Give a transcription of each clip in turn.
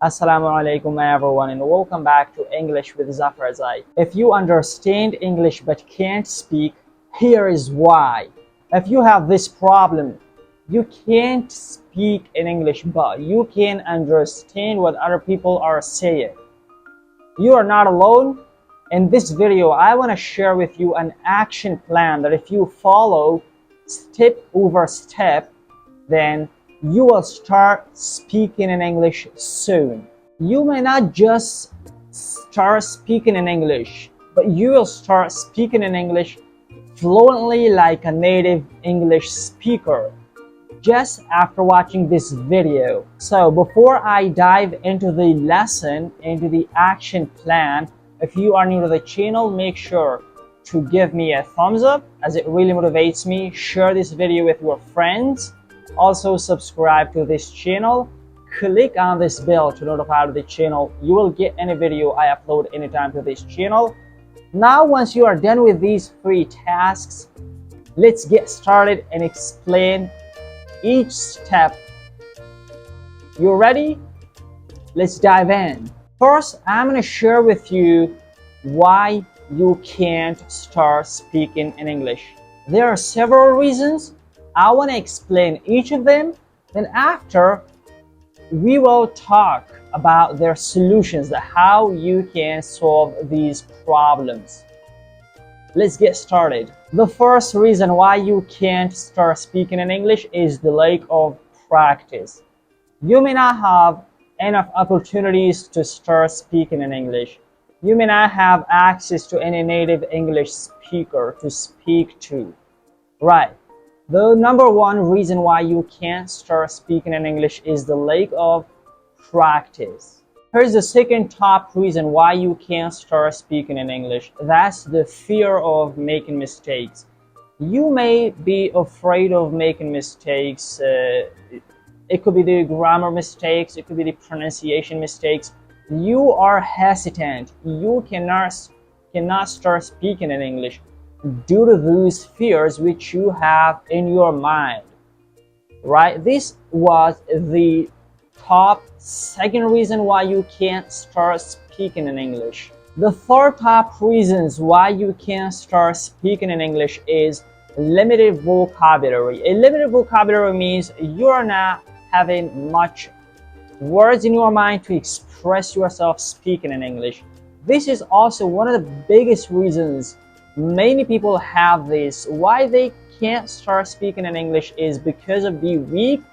Asalamualikum everyone, and welcome back to English with Zafar Zai. If you understand English but can't speak, here is why. If you have this problem, you can't speak in English but you can understand what other people are saying. You are not alone. In this video, I want to share with you an action plan that if you follow step over step, then you will start speaking in English soon. You may not just start speaking in English, but you will start speaking in English fluently like a native English speaker just after watching this video. So before I dive into the lesson, into the action plan, if you are new to the channel, make sure to give me a thumbs up as it really motivates me. Share this video with your friends. Also subscribe to this channel. Click on this bell to notify the channel. You will get any video I upload anytime to this channel. Now once you are done with these 3 tasks, let's get started and explain each step. You ready? Let's dive in. First, I'm going to share with you why you can't start speaking in English. There are several reasons. I want to explain each of them. Then after, we will talk about their solutions, how you can solve these problems. Let's get started. The first reason why you can't start speaking in English is the lack of practice. You may not have enough opportunities to start speaking in English. You may not have access to any native English speaker to speak to. Right. The number one reason why you can't start speaking in English is the lack of practice. Here's the second top reason why you can't start speaking in English. That's the fear of making mistakes. You may be afraid of making mistakes. It could be the grammar mistakes. It could be the pronunciation mistakes. You are hesitant. You cannot start speaking in English due to those fears which you have in your mind. Right? This was the top second reason why you can't start speaking in English. The third top reasons why you can't start speaking in English is limited vocabulary. A limited vocabulary means you're not having much words in your mind to express yourself speaking in English. This is also one of the biggest reasons many people have this. Why they can't start speaking in English is because of the weak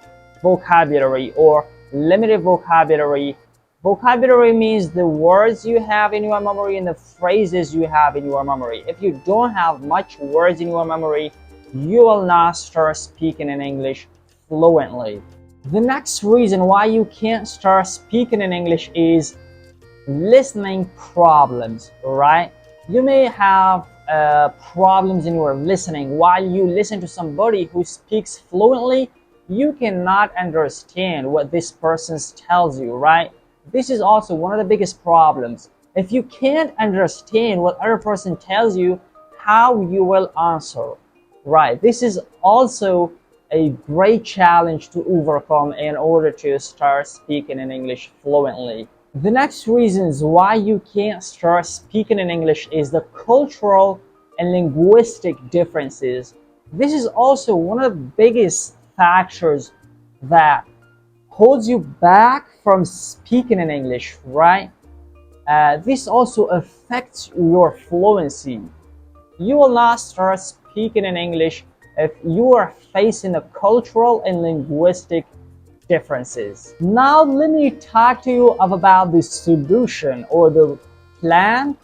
vocabulary or limited vocabulary. Vocabulary means the words you have in your memory and the phrases you have in your memory. If you don't have much words in your memory, you will not start speaking in English fluently. The next reason why you can't start speaking in English is listening problems, right? You may have problems in your listening. While you listen to somebody who speaks fluently, you cannot understand what this person tells you, right? This is also one of the biggest problems. If you can't understand what other person tells you, how you will answer, right? This is also a great challenge to overcome in order to start speaking in English fluently. The next reasons why you can't start speaking in English is the cultural and linguistic differences. This is also one of the biggest factors that holds you back from speaking in English, right? This also affects your fluency. You will not start speaking in English if you are facing the cultural and linguistic differences. Now let me talk to you about the solution or the plan,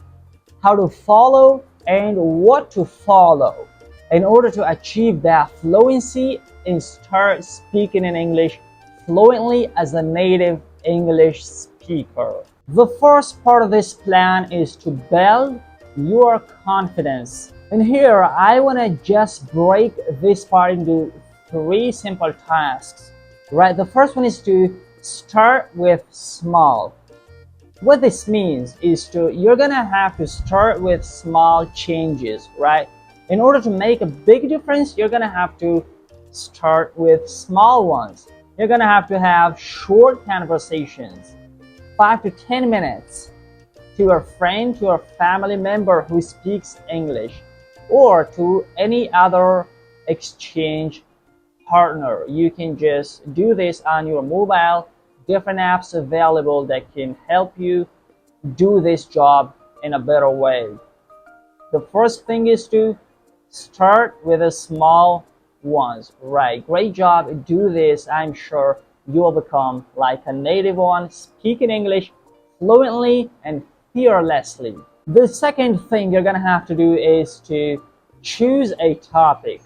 how to follow and what to follow in order to achieve that fluency and start speaking in English fluently as a native English speaker. The first part of this plan is to build your confidence. And here I want to just break this part into 3 simple tasks. Right, the first one is to start with small. What this means is you're gonna have to start with small changes, right? In order to make a big difference, you're gonna have to start with small ones. You're gonna have to have short conversations. 5 to 10 minutes to your friend, to your family member who speaks English, or to any other exchange partner. You can just do this on your mobile. Different apps available that can help you do this job in a better way. The first thing is to start with the small ones. Right, great job. Do this. I'm sure you will become like a native one, speaking English fluently and fearlessly. The second thing you're gonna have to do is to choose a topic.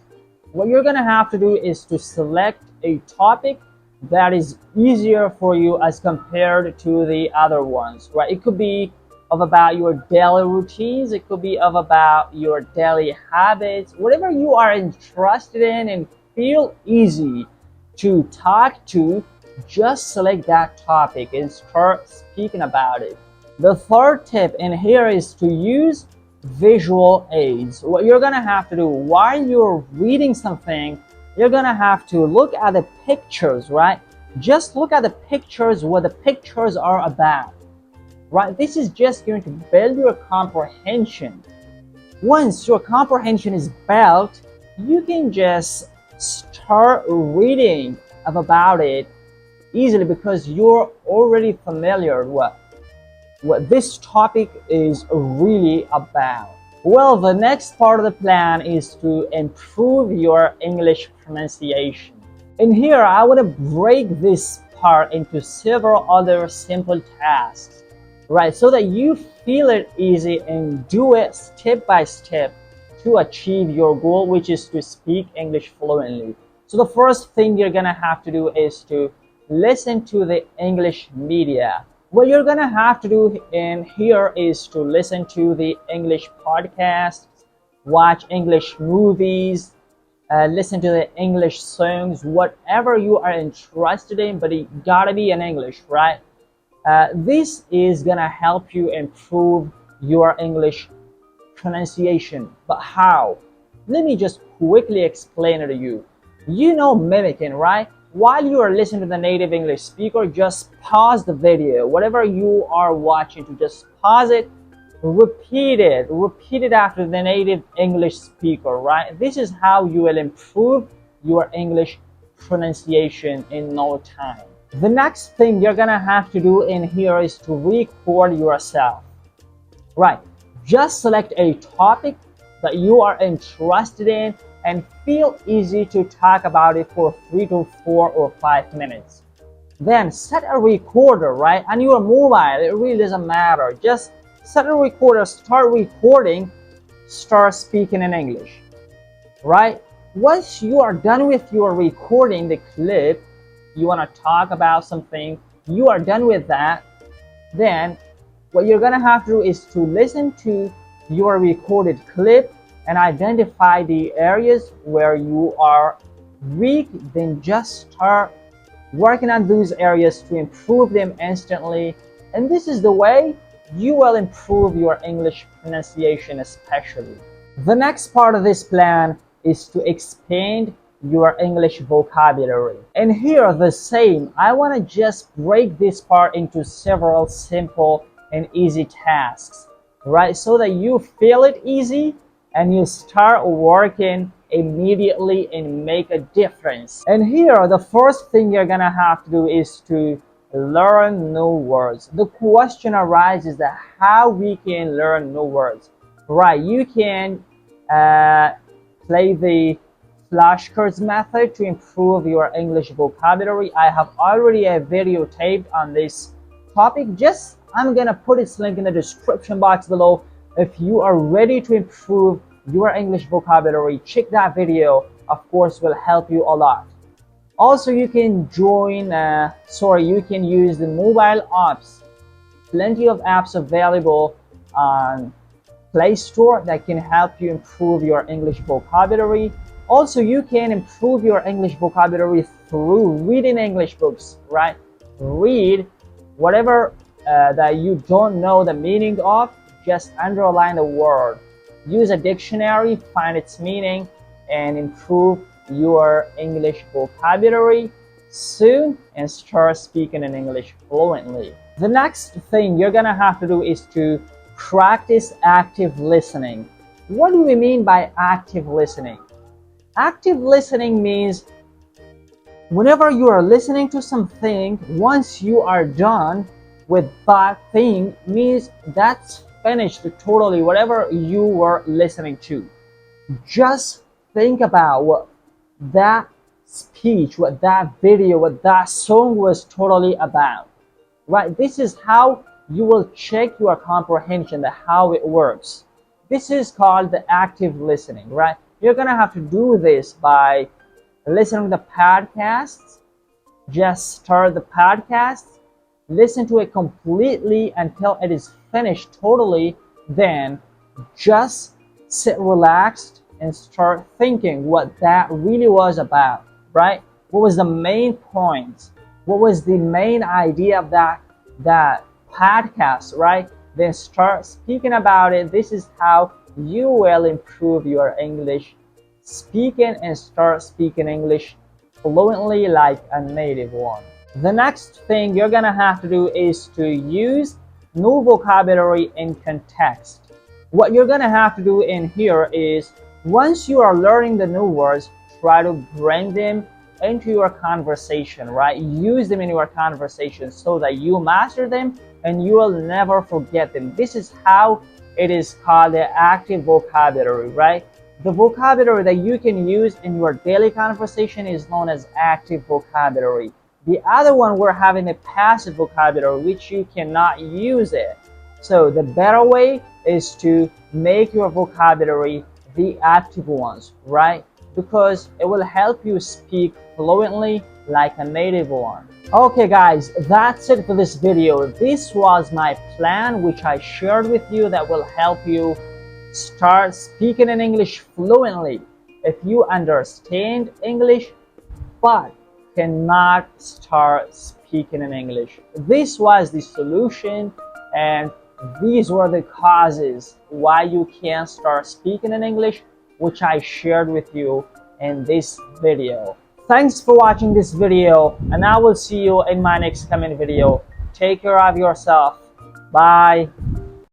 What you're gonna have to do is to select a topic that is easier for you as compared to the other ones, right? It could be of about your daily routines, it could be of about your daily habits, whatever you are interested in and feel easy to talk to, just select that topic and start speaking about it. The third tip in here is to use visual aids. What you're gonna have to do while you're reading something, you're gonna have to look at the pictures, right? Just look at the pictures, what the pictures are about, right? This is just going to build your comprehension. Once your comprehension is built, you can just start reading about it easily because you're already familiar with what this topic is really about. Well, the next part of the plan is to improve your English pronunciation. In here, I want to break this part into several other simple tasks, right? So that you feel it easy and do it step by step to achieve your goal, which is to speak English fluently. So the first thing you're gonna have to do is to listen to the English media. What you're gonna have to do in here is to listen to the English podcasts, watch English movies, listen to the English songs, whatever you are interested in, but it gotta be in English, right? This is gonna help you improve your English pronunciation. But how? Let me just quickly explain it to you. You know mimicking, right? While you are listening to the native English speaker, just pause the video. Whatever you are watching, to just pause it, repeat it after the native English speaker, right? This is how you will improve your English pronunciation in no time. The next thing you're gonna have to do in here is to record yourself, right? Just select a topic that you are interested in and feel easy to talk about it for 3 to 4 or 5 minutes. Then set a recorder, right? On your mobile, it really doesn't matter. Just set a recorder, start recording, start speaking in English, right? Once you are done with your recording the clip, you want to talk about something, you are done with that, then what you're gonna have to do is to listen to your recorded clip and identify the areas where you are weak, then just start working on those areas to improve them instantly. And this is the way you will improve your English pronunciation especially. The next part of this plan is to expand your English vocabulary. And here the same, I want to just break this part into several simple and easy tasks, right? So that you feel it easy and you start working immediately and make a difference. And here, the first thing you're gonna have to do is to learn new words. The question arises that how we can learn new words, right? You can play the flashcards method to improve your English vocabulary. I have already a video taped on this topic. I'm gonna put its link in the description box below. If you are ready to improve your English vocabulary, check that video. Of course, will help you a lot. Also, you can you can use the mobile apps. Plenty of apps available on Play Store that can help you improve your English vocabulary. Also, you can improve your English vocabulary through reading English books, right? Read whatever that you don't know the meaning of, just underline the word. Use a dictionary, find its meaning, and improve your English vocabulary soon and start speaking in English fluently. The next thing you're gonna have to do is to practice active listening. What do we mean by active listening? Active listening means whenever you are listening to something, once you are done with that thing, means that's finished totally, whatever you were listening to. Just think about what that speech, what that video, what that song was totally about, right? This is how you will check your comprehension, how it works. This is called the active listening, right? You're gonna have to do this by listening to the podcasts. Just start the podcast, listen to it completely until it is finished totally, then just sit relaxed and start thinking what that really was about, right? What was the main point? What was the main idea of that podcast, right? Then start speaking about it. This is how you will improve your English speaking and start speaking English fluently like a native one. The next thing you're gonna have to do is to use new vocabulary in context. What you're gonna have to do in here is, once you are learning the new words, try to bring them into your conversation, right? Use them in your conversation so that you master them and you will never forget them. This is how it is called the active vocabulary, right? The vocabulary that you can use in your daily conversation is known as active vocabulary. The other one, we're having a passive vocabulary, which you cannot use it. So the better way is to make your vocabulary the active ones, right? Because it will help you speak fluently like a native one. Okay guys, that's it for this video. This was my plan which I shared with you that will help you start speaking in English fluently. If you understand English but cannot start speaking in English, this was the solution and these were the causes why you can't start speaking in English, which I shared with you in this video. Thanks for watching this video and I will see you in my next coming video. Take care of yourself. Bye.